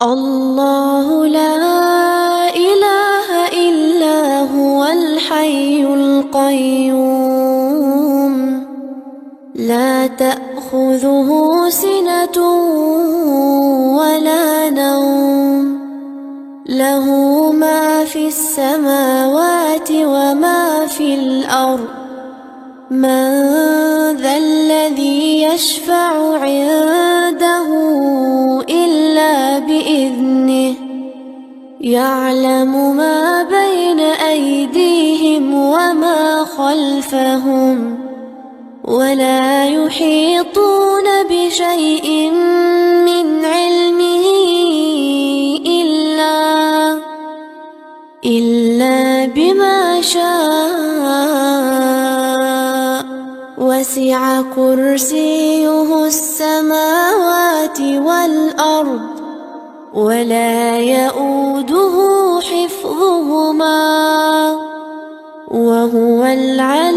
الله لا إله إلا هو الحي القيوم لا تأخذه سنة ولا نوم له ما في السماوات وما في الأرض من ذا الذي يشفع عنده إلا بإذنه يعلم ما بين أيديهم وما خلفهم ولا يحيطون بشيء من علمه إلا بما شاء وسع كرسيه السماوات والأرض ولا يؤوده حفظهما وهو العلي